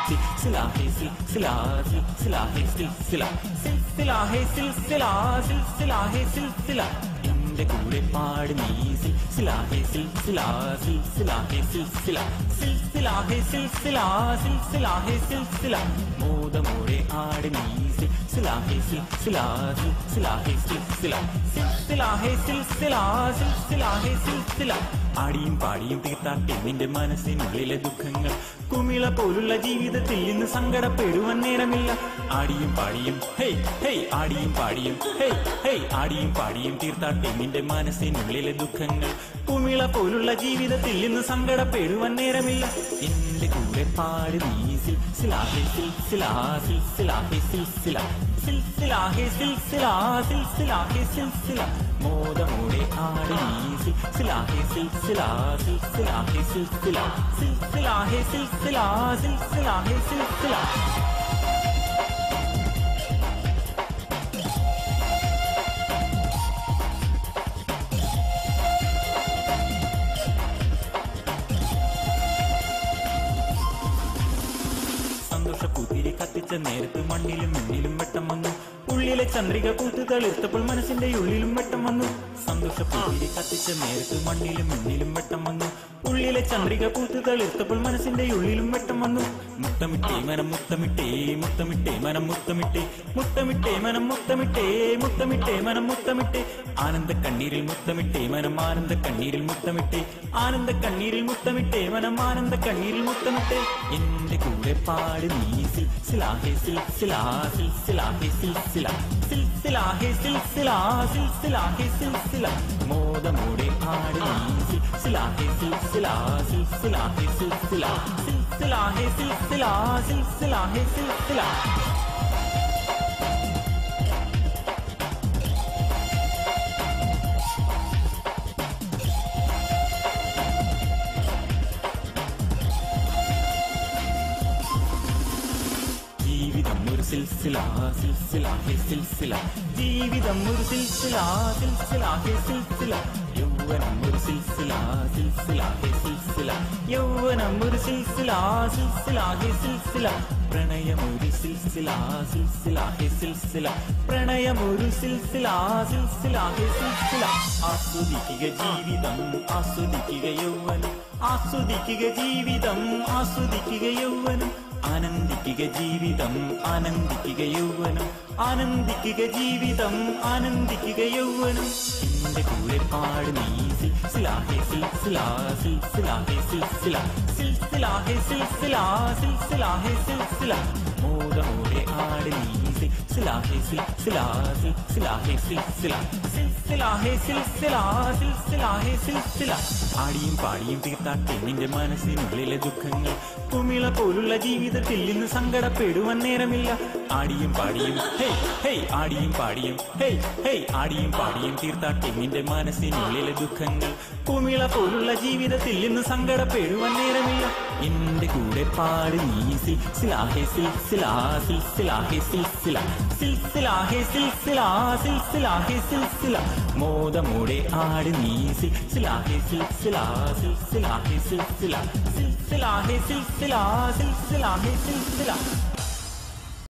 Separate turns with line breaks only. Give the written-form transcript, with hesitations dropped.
सिलसिला है सिलसिला सिलसिला है सिलसिला सिलसिला है सिलसिला सिलसिला है सिलसिला എന്റെ കൂടെ പാട് നീ സിൽസില ഹേ സിൽസില സിൽസില ഹേ സിൽസില സിൽസില ഹേ സിൽസില സിൽസില ഹേ സിൽസില മോദമോടെ ആട് നീ സിൽസില ഹേ സിൽസില സിൽസില ഹേ സിൽസില സിൽസില ഹേ സിൽസില സിൽസില ഹേ സിൽസില ആടിയും പാടിയും തീർത്താട്ടെ നിന്റെ മനസ്സിനുള്ളിലെ ദുഃഖങ്ങൾ കുമിള പോലുള്ള ജീവിതത്തിൽ ഇന്ന് സങ്കടപ്പെടുവാൻ നേരമില്ല ആടിയും പാടിയും ഹേയ് ഹേയ് ആടിയും പാടിയും ഹേയ് ഹേയ് ആടിയും പാടിയും തീർത്താട്ടെ നിന്റെ മനസ്സിനുള്ളിലെ ദുഃഖങ്ങൾ കുമിള പോലുള്ള ജീവിതത്തിൽ ഇന്ന് സങ്കടപ്പെടുവാൻ നേരമില്ല എന്റെ കൂടെ പാട് നീ സിൽസില ഹേ സിൽസില സിൽസില ഹേ സിൽസില സിൽസില ഹേ സിൽസില സിൽസില ഹേ സിൽസില മോദമോടെ ആട് നീ സിൽസില ഹേ സിൽസില സിൽസില ഹേ സിൽസില സിൽസില ഹേ സിൽസില സിൽസില ഹേ സിൽസില സന്തോഷപ്പൂത്തിരി കത്തിച്ച നേരത്ത് മണ്ണിലും മുന്നിലും വെട്ടം വന്നു ഉള്ളിലെ ചന്ദ്രിക കൂത്ത് തളിർത്തപ്പോൾ മനസ്സിന്റെ ഉള്ളിലും വെട്ടം വന്നു സന്തോഷപ്പൂത്തിരി കത്തിച്ച നേരത്ത് മണ്ണിലും മുന്നിലും വെട്ടം വന്നു ഉള്ളിലെ ചന്ദ്രിക കൂത്ത് തളിർത്തപ്പോൾ മനസ്സിന്റെ ഉള്ളിലും വെട്ടം വന്നു മുത്തമിട്ടേ മനം മുത്തമിട്ടേ മുത്തമിട്ടേ മനം മുത്തമിട്ടേ മുത്തമിട്ടേ മനം മുത്തമിട്ടേ മുത്തമിട്ടേ മനം മുത്തമിട്ടേ ആനന്ദ കണ്ണീരിൽ മുത്തമിട്ടേ മനം ആനന്ദ കണ്ണീരിൽ മുത്തമിട്ടേ ആനന്ദ കണ്ണീരിൽ മുത്തമിട്ടേ മനം ആനന്ദ കണ്ണീരിൽ മുത്തമിട്ടേ എന്റെ കൂടെ പാട് നീ സിൽസില ഹേ സിൽസില സിൽസില ഹേ സിൽസില സിൽസില ഹേ സിൽസില സിൽസില ഹേ സിൽസില മോദമോടെ ആട് നീ സിൽസില ഹേ സിൽസില സിൽസില ഹേ സിൽസില സിൽസില ഹേ സിൽസില സിൽസില ഹേ സിൽസില ജീവിതം ഒരു സിൽസില സിൽസില ഹേ സിൽസില ജീവിതം ഒരു സിൽസില സിൽസില ഹേ സിൽസില യൗവനം ഒരു സിൽസില സിൽസില ഹേ സിൽസില യൗവനം ഒരു സിൽസില സിൽസില ഹേ സിൽസില പ്രണയം ഒരു സിൽസില സിൽസില ഹേ സിൽസില പ്രണയം ഒരു സിൽസില സിൽസില ഹേ സിൽസില ആസ്വദിക്കുക ജീവിതം ആസ്വദിക്കുക യൗവനം ആസ്വദിക്കുക ജീവിതം ആസ്വദിക്കുക യൗവനം ആനന്ദിക്കുക ജീവിതം ആനന്ദിക്കുക യൗവനം ആനന്ദിക്കുക ജീവിതം ആനന്ദിക്കുക യൗവനം എന്റെ കൂടെ പാട് നീ സിൽസില ഹേ സിൽസില സിൽസില ഹേ സിൽസില സിൽസില ഹേ സിൽസില സിൽസില ഹേ സിൽസില മോദമോടെ ആട് നീ സിൽസില ഹേ സിൽസില സിൽസില ഹേ സിൽസില സിൽസില ഹേ സിൽസില സിൽസില ഹേ സിൽസില ആടിയും പാടിയും തീർത്താട്ടെ നിന്റെ മനസ്സിനുള്ളിലെ ദുഃഖങ്ങൾ കുമിള പോലുള്ള ജീവിതത്തിൽ ഇന്ന് സങ്കടപ്പെടുവാൻ നേരമില്ല ആടിയും പാടിയും ഹേയ് ഹേയ് ആടിയും പാടിയും ഹേയ് ഹേയ് ആടിയും പാടിയും തീർത്താട്ടെ നിന്റെ മനസ്സിനുള്ളിലെ ദുഃഖങ്ങൾ കുമിള പോലുള്ള ജീവിതത്തിൽ ഇന്ന് സങ്കടപ്പെടുവാൻ നേരമില്ല എന്റെ കൂടെ പാട് നീ സിൽസില ഹേ സിൽസില സിൽസില ഹേ സിൽസില സിൽസില ഹേ സിൽസില സിൽസില ഹേ സിൽസില മോദമോടെ ആട് നീ സിൽസില ഹേ സിൽസില സിൽസില ഹേ സിൽസില സിൽസില ഹേ സിൽസില സിൽസില ഹേ സിൽസില